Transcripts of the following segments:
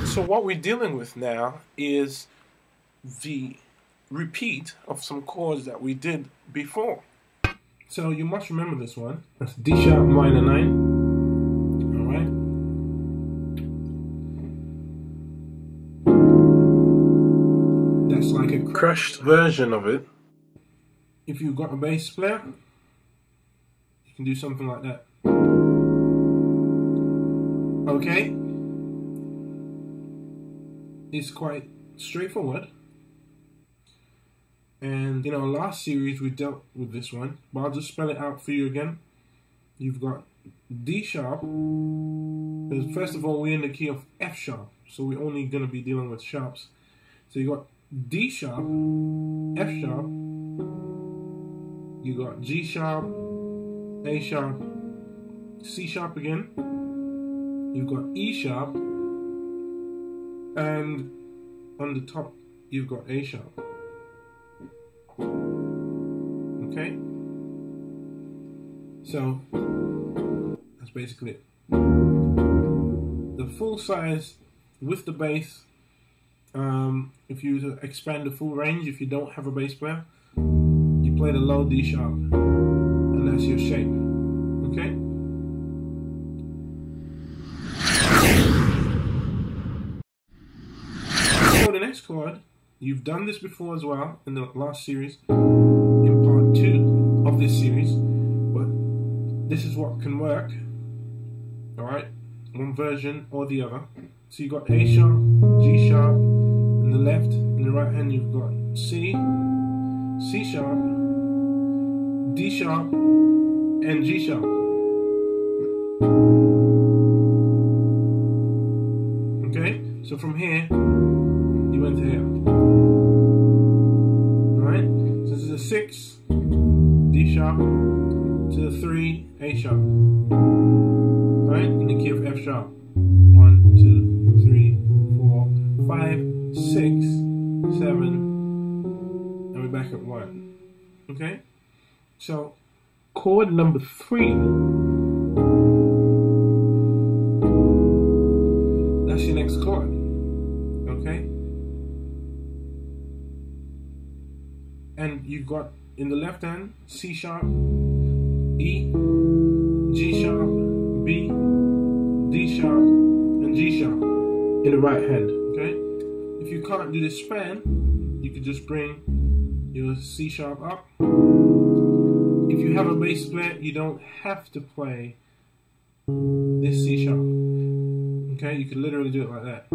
So what we're dealing with now is the repeat of some chords that we did before. So you must remember this one. That's D sharp minor 9. Alright. That's like a crushed version of it. If you've got a bass player, you can do something like that. Okay? It's quite straightforward. And in our last series we dealt with this one, but I'll just spell it out for you again. You've got D sharp. First of all, we're in the key of F sharp, so we're only going to be dealing with sharps. So you got D sharp, F sharp, you got G sharp, A sharp, C sharp again, you've got E sharp, and on the top you've got A sharp. Okay, so that's basically it. The full size with the bass, if you expand the full range, if you don't have a bass player, you play the low D sharp, and that's your shape. Okay. So the next chord, you've done this before as well in the last series, in part 2 of this series, but this is what can work. Alright, one version or the other. So you've got A sharp, G sharp, in the left, in the right hand you've got C, C sharp, D sharp, and G sharp. Okay, so from here, you went to here. Alright, so this is a 6, D sharp, to the 3, A sharp. Alright, in the key of F sharp. 1, 2, 3, 4, 5, 6, 7, and we're back at 1. Okay, so chord number 3, that's your next chord. Okay, and you've got in the left hand C sharp, E, G sharp, B, D sharp, and G sharp in the right hand. Okay, if you can't do this span, you could just bring your C sharp up. If you have a bass player, you don't have to play this C sharp. Okay, you could literally do it like that.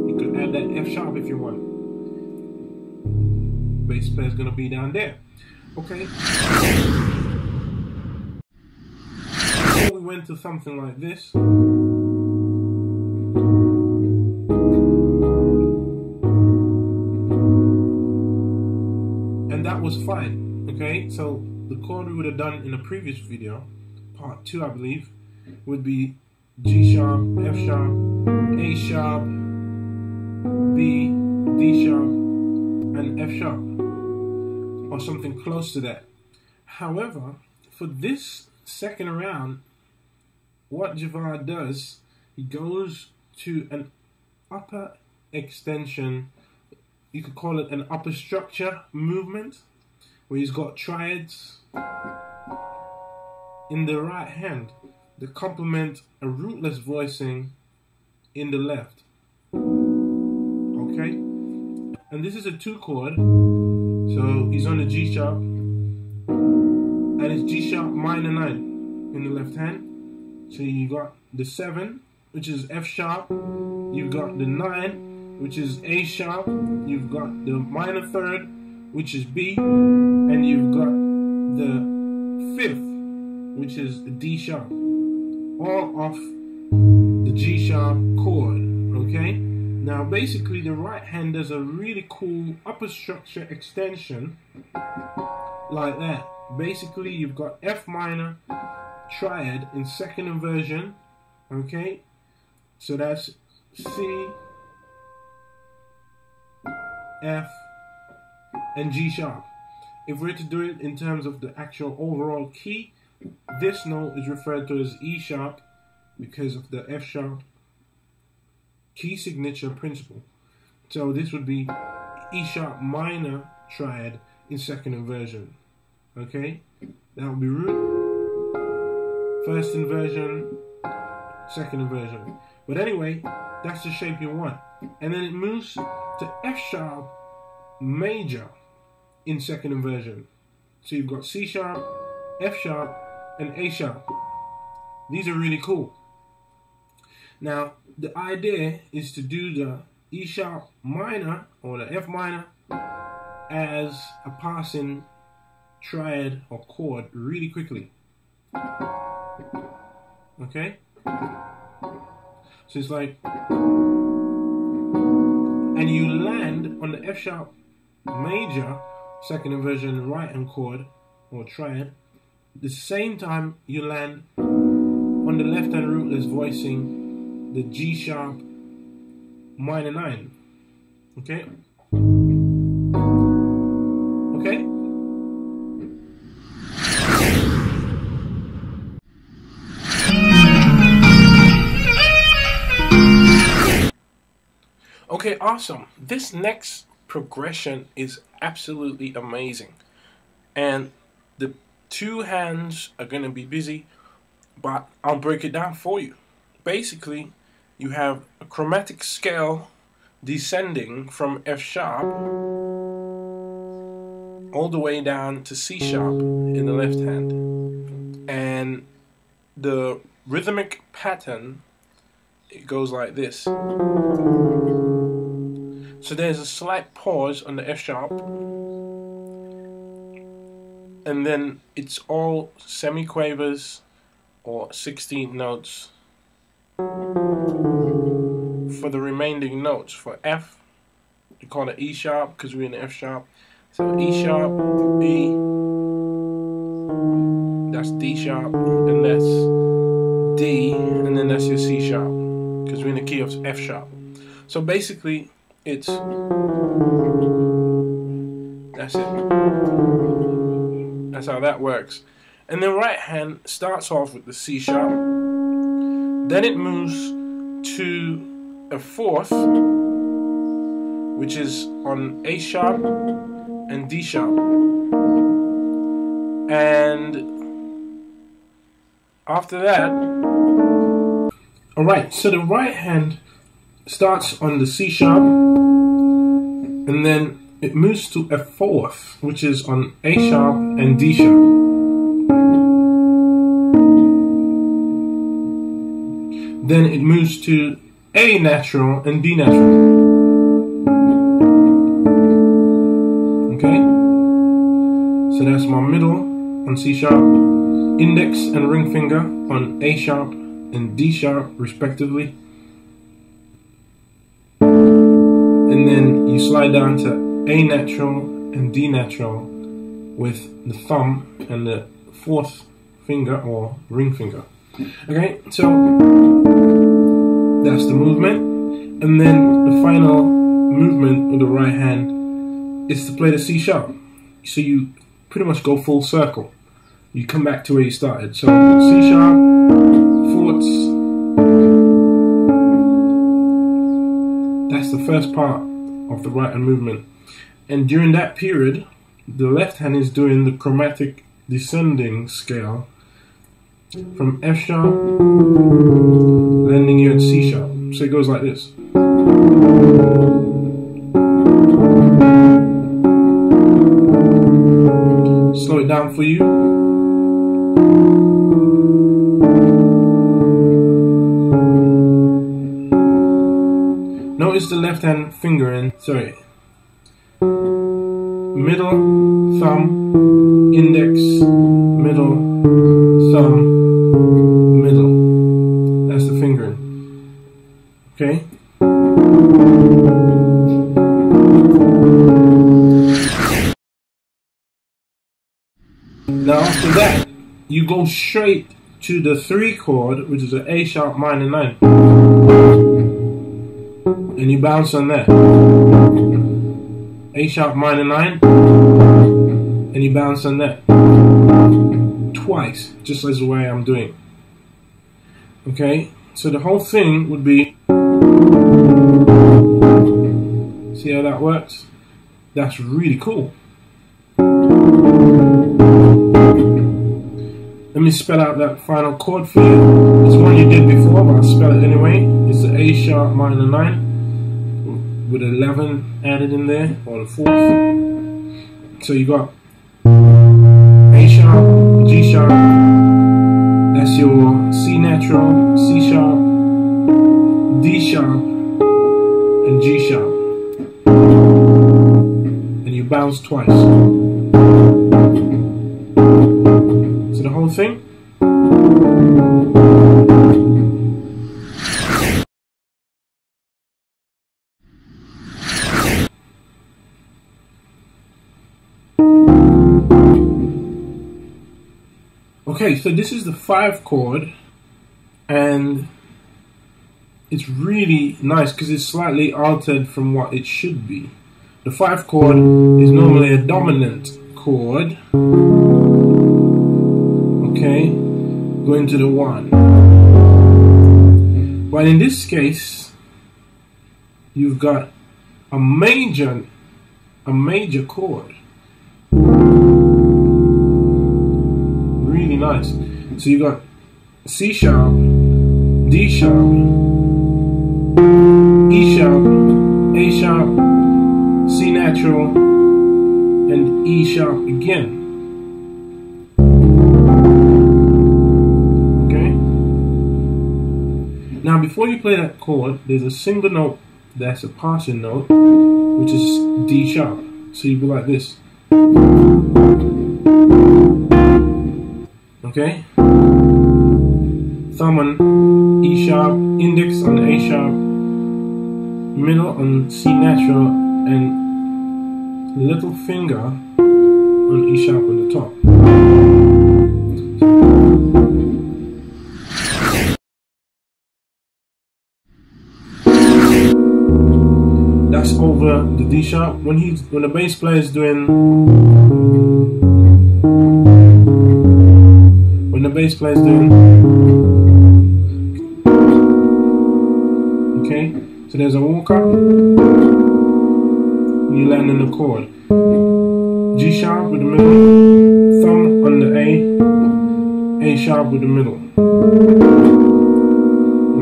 You could add that F sharp if you want. Bass player is going to be down there. Okay. So we went to something like this. And that was fine. Okay, so the chord we would have done in the previous video, part 2 I believe, would be G sharp, F sharp, A sharp, B, D sharp, and F sharp, or something close to that. However, for this second round, what Javad does, he goes to an upper extension, you could call it an upper structure movement, where he's got triads in the right hand that complement a rootless voicing in the left. Okay, and this is a 2 chord, so he's on the G sharp, and it's G sharp minor 9 in the left hand. So you got the 7, which is F sharp, you've got the 9, which is A sharp, you've got the minor 3rd, which is B, and you've got the 5th, which is the D sharp, all off the G sharp chord. Okay, now basically the right hand does a really cool upper structure extension like that. Basically you've got F minor triad in second inversion. Okay, so that's C, F, and G sharp. If we're to do it in terms of the actual overall key, this note is referred to as E sharp, because of the F sharp key signature principle. So this would be E sharp minor triad in second inversion. Okay, that would be root, first inversion, second inversion. But anyway, that's the shape you want. And then it moves to F sharp major in second inversion. So you've got C sharp, F sharp, and A sharp. These are really cool. Now, the idea is to do the E sharp minor or the F minor as a passing triad or chord really quickly. Okay? So it's like, and you land on the F sharp major second inversion right hand chord or triad the same time you land on the left hand rootless voicing the G sharp minor 9. Okay? Okay? Okay, awesome. This next progression is absolutely amazing. And the two hands are going to be busy, but I'll break it down for you. Basically, you have a chromatic scale descending from F sharp all the way down to C sharp in the left hand. And the rhythmic pattern, it goes like this. So there's a slight pause on the F sharp, and then it's all semiquavers or 16th notes for the remaining notes. For F, we call it E sharp because we're in the F sharp. So E sharp, B, that's D sharp, and that's D, and then that's your C sharp because we're in the key of F sharp. So basically, it's, that's it. That's how that works. And the right hand starts off with the C sharp, then it moves to a fourth, which is on A sharp and D sharp. And after that, alright, so the right hand starts on the C sharp, and then it moves to a fourth, which is on A sharp and D sharp. Then it moves to A natural and B natural. Okay? So that's my middle on C sharp, index and ring finger on A sharp and D sharp respectively. And then you slide down to A natural and D natural with the thumb and the fourth finger or ring finger. Okay, so that's the movement. And then the final movement of the right hand is to play the C sharp. So you pretty much go full circle. You come back to where you started. So C sharp, fourths. That's the first part of the right hand movement. And during that period, the left hand is doing the chromatic descending scale from F sharp, landing you at C sharp. So it goes like this. Slow it down for you. Notice the left hand fingering, sorry, middle, thumb, index, middle, thumb, middle. That's the fingering. Okay? Now after that, you go straight to the 3 chord, which is an A sharp minor 9. And you bounce on that. A sharp minor 9, and you bounce on that twice, just as the way I'm doing. Okay, so the whole thing would be, see how that works? That's really cool. Let me spell out that final chord for you. It's one you did before, but I'll spell it anyway. It's the A sharp minor 9 with 11 added in there, or the 4th. So you got A sharp, G sharp, that's your C natural, C sharp, D sharp, and G sharp. And you bounce twice. So the whole thing. Okay, so this is the 5 chord, and it's really nice because it's slightly altered from what it should be. The 5 chord is normally a dominant chord, okay, going to the 1. But in this case, you've got a major chord. Really nice. So you got C sharp, D sharp, E sharp, A sharp, C natural, and E sharp again. Okay? Now before you play that chord, there's a single note that's a passing note, which is D sharp. So you go like this. Okay? Thumb on E sharp, index on A sharp, middle on C natural, and little finger on E sharp on the top. That's over the D sharp. When the bass player is doing, okay, so there's a walk up, and you land in the chord. G sharp with the middle, thumb on the A sharp with the middle.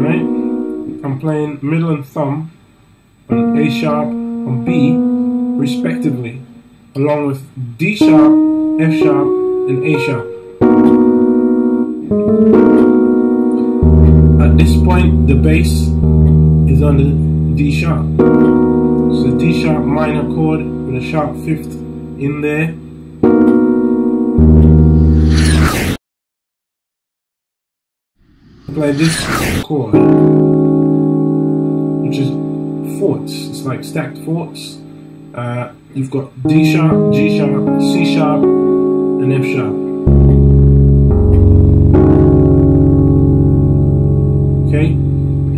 Right? I'm playing middle and thumb on A sharp, on B, respectively, along with D sharp, F sharp, and A sharp. At this point, the bass is on the D sharp. So D sharp minor chord with a sharp 5th in there. Play this chord, which is fourths. It's like stacked fourths. You've got D sharp, G sharp, C sharp, and F sharp. Okay,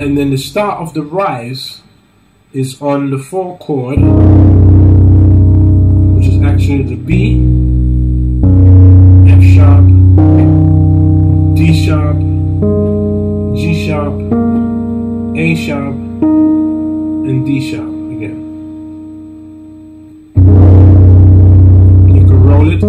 and then the start of the rise is on the 4 chord, which is actually the B, F sharp, D sharp, G sharp, A sharp, and D sharp again. You can roll it.